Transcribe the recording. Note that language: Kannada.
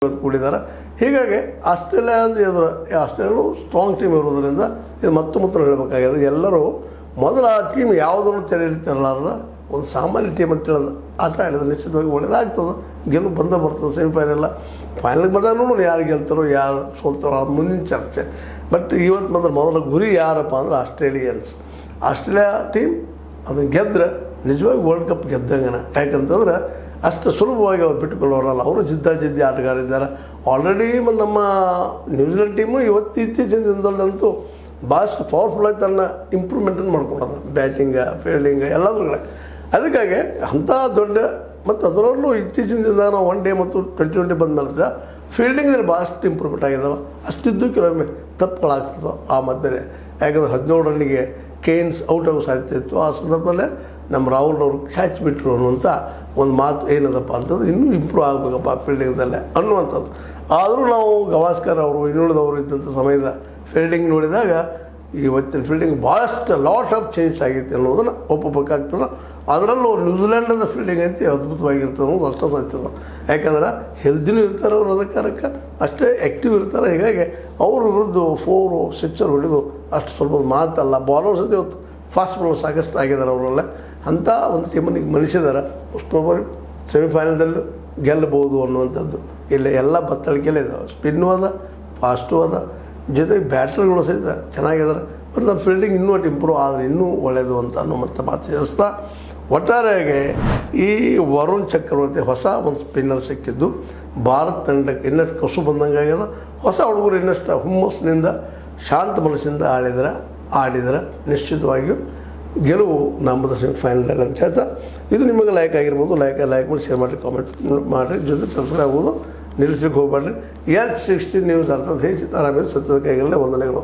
ಕೂಡಿದ್ದಾರೆ. ಹೀಗಾಗಿ ಆಸ್ಟ್ರೇಲಿಯಾದ ಎದುರು ಆಸ್ಟ್ರೇಲಿಯಾನು ಸ್ಟ್ರಾಂಗ್ ಟೀಮ್ ಇರೋದರಿಂದ ಇದು ಮತ್ತೆ ಹೇಳಬೇಕಾಗಿದೆ. ಎಲ್ಲರೂ ಮೊದಲು ಆ ಟೀಮ್ ಯಾವುದನ್ನು ತರಲಾರದ ಒಂದು ಸಾಮಾನ್ಯ ಟೀಮ್ ಅಂತ ಹೇಳೋದು ಆಟ ಆಡಿದ್ರೆ ನಿಶ್ಚಿತವಾಗಿ ಒಳ್ಳೆಯದಾಗ್ತದೆ. ಗೆಲುವು ಬರ್ತದೆ. ಸೆಮಿಫೈನಲ್ ಫೈನಲ್ಗೆ ಬಂದಾಗ ನೋಡೋಣ ಯಾರು ಗೆಲ್ತಾರೋ ಯಾರು ಸೋಲ್ತಾರೋ ಅದು ಮುಂದಿನ ಚರ್ಚೆ. ಬಟ್ ಇವತ್ತು ಮೊದಲ ಗುರಿ ಯಾರಪ್ಪ ಅಂದ್ರೆ ಆಸ್ಟ್ರೇಲಿಯಾ ಟೀಮ್ ಅದನ್ನು ಗೆದ್ದರೆ ನಿಜವಾಗಿ ವರ್ಲ್ಡ್ ಕಪ್ ಗೆದ್ದಂಗನ. ಯಾಕಂತಂದ್ರೆ ಅಷ್ಟು ಸುಲಭವಾಗಿ ಅವ್ರು ಬಿಟ್ಟುಕೊಳ್ಳೋರಲ್ಲ. ಅವರು ಜಿದ್ದಿ ಆಟಗಾರಿದ್ದಾರೆ. ಆಲ್ರೆಡಿ ನಮ್ಮ ನ್ಯೂಜಿಲೆಂಡ್ ಟೀಮು ಇತ್ತೀಚಿನ ದಿನದಲ್ಲಂತೂ ಭಾಳಷ್ಟು ಪವರ್ಫುಲ್ಲಾಗಿ ತನ್ನ ಇಂಪ್ರೂವ್ಮೆಂಟನ್ನು ಮಾಡ್ಕೊಂಡದ. ಬ್ಯಾಟಿಂಗ ಫೀಲ್ಡಿಂಗ ಎಲ್ಲದ್ರೂ. ಅದಕ್ಕಾಗಿ ಅಂಥ ದೊಡ್ಡ ಮತ್ತು ಅದರಲ್ಲೂ ಇತ್ತೀಚಿನ ದಿನ ನಾವು 1 ಡೇ ಮತ್ತು 2020 ಬಂದ ಮೇಲೆ ಫೀಲ್ಡಿಂಗಲ್ಲಿ ಭಾಳಷ್ಟು ಇಂಪ್ರೂವ್ಮೆಂಟ್ ಆಗಿದ್ದಾವೆ. ಅಷ್ಟಿದ್ದು ಕೆಲವೊಮ್ಮೆ ತಪ್ಪುಗಳಾಗ್ತಿತ್ತು ಆ ಮಧ್ಯೆ. ಯಾಕಂದರೆ 17 ರನ್ನಿಗೆ ಕೇನ್ಸ್ ಔಟ್ ಆಗೋ ಸಾಧ್ಯತೆ ಇತ್ತು. ಆ ಸಂದರ್ಭದಲ್ಲೇ ನಮ್ಮ ರಾಹುಲ್ ಅವರು ಕ್ಯಾಚ್ ಬಿಟ್ಟರು ಅನ್ನುವಂಥ ಒಂದು ಮಾತು ಏನದಪ್ಪ ಅಂತಂದ್ರೆ ಇನ್ನೂ ಇಂಪ್ರೂವ್ ಆಗಬೇಕಪ್ಪ ಫೀಲ್ಡಿಂಗ್ದಲ್ಲೇ ಅನ್ನುವಂಥದ್ದು. ಆದರೂ ನಾವು ಗವಾಸ್ಕರ್ ಅವರು ಇನ್ನುಳಿದವರು ಇದ್ದಂಥ ಸಮಯದ ಫೀಲ್ಡಿಂಗ್ ನೋಡಿದಾಗ ಇವತ್ತಿನ ಫೀಲ್ಡಿಂಗ್ ಭಾಳಷ್ಟು ಲಾಟ್ ಆಫ್ ಚೇಂಜ್ ಆಗೈತೆ ಅನ್ನೋದನ್ನು ಒಪ್ಪಬೇಕಾಗ್ತದೆ. ಅದರಲ್ಲೂ ನ್ಯೂಜಿಲೆಂಡದ ಫೀಲ್ಡಿಂಗ್ ಐತಿ ಅದ್ಭುತವಾಗಿರ್ತದೆ ಅನ್ನೋದು ಅಷ್ಟೇ ಸಾಧ್ಯದ. ಯಾಕಂದ್ರೆ ಹೆಲ್ದಿನೂ ಇರ್ತಾರೆ ಅವರು, ಅದಕ್ಕೆ ಅಷ್ಟೇ ಆ್ಯಕ್ಟಿವ್ ಇರ್ತಾರೆ. ಹೀಗಾಗಿ ಅವ್ರ ವಿರುದ್ಧ 4 6 ಹೊಡೆದು ಅಷ್ಟು ಸ್ವಲ್ಪ ಮಾತಲ್ಲ. ಬಾಲರ್ಸ್ ಜೊತೆ ಇವತ್ತು ಫಾಸ್ಟ್ ಬಾಲರ್ ಸಾಕಷ್ಟು ಆಗಿದ್ದಾರೆ ಅವರೆಲ್ಲ. ಅಂಥ ಒಂದು ಟೀಮನ್ನು ಮನುಷ್ಯದಾರೆ. ಅಷ್ಟೊಬ್ಬರು ಸೆಮಿಫೈನಲ್ದಲ್ಲೂ ಗೆಲ್ಲಬಹುದು ಅನ್ನುವಂಥದ್ದು ಇಲ್ಲಿ ಎಲ್ಲ ಬತ್ತಳಿಕೆಯಲ್ಲೇ ಇದ್ದಾವೆ. ಸ್ಪಿನ್ನು ಅದ, ಫಾಸ್ಟು ಅದ, ಜೊತೆಗೆ ಬ್ಯಾಟ್ರಿಗಳು ಸಹಿತ ಚೆನ್ನಾಗಿದ್ದಾರೆ. ಮತ್ತು ನಮ್ಮ ಫೀಲ್ಡಿಂಗ್ ಇನ್ನೂ ಇಂಪ್ರೂವ್ ಆದರೆ ಇನ್ನೂ ಒಳ್ಳೆಯದು ಅಂತ ಅನ್ನೋ ಮತ್ತೆ ಮಾತು ಸೇರಿಸ್ತಾ ಒಟ್ಟಾರೆಯಾಗಿ ಈ ವರುಣ್ ಚಕ್ರವರ್ತಿ ಹೊಸ ಒಂದು ಸ್ಪಿನ್ನರ್ ಸಿಕ್ಕಿದ್ದು ಭಾರತ ತಂಡಕ್ಕೆ ಇನ್ನಷ್ಟು ಕಸು ಬಂದಂಗೆ ಆಗ್ಯದ. ಹೊಸ ಹುಡುಗರು ಇನ್ನಷ್ಟು ಹುಮ್ಮಸ್ಸಿನಿಂದ ಶಾಂತ ಮನಸ್ಸಿಂದ ಆಡಿದರೆ ನಿಶ್ಚಿತವಾಗಿಯೂ ಗೆಲುವು ನಮ್ಮದು ಸೆಮಿಫೈನಲ್ದಲ್ಲಿ ಅಂತ ಹೇಳ್ತಾ ಇದು ನಿಮಗೆ ಲೈಕ್ ಆಗಿರ್ಬೋದು. ಲೈಕ್ ಮಾಡಿ, ಶೇರ್ ಮಾಡಿ, ಕಾಮೆಂಟ್ ಮಾಡಿರಿ. ಜೊತೆ ಸಬ್ಸ್ಕ್ರೈಬ್ ಆಗೋದು ನಿಲ್ಲಿಸ್ಲಿಕ್ಕೆ ಹೋಗ್ಬೇಡ್ರಿ. H16 ನ್ಯೂಸ್ ಅರ್ಥಾತ್ ಹೇ ಸೀತಾರಾಮಯ್ಯ ಸತ್ಯದ ಕೈಗಲ್ಲೇ ವಂದನೆಗಳು.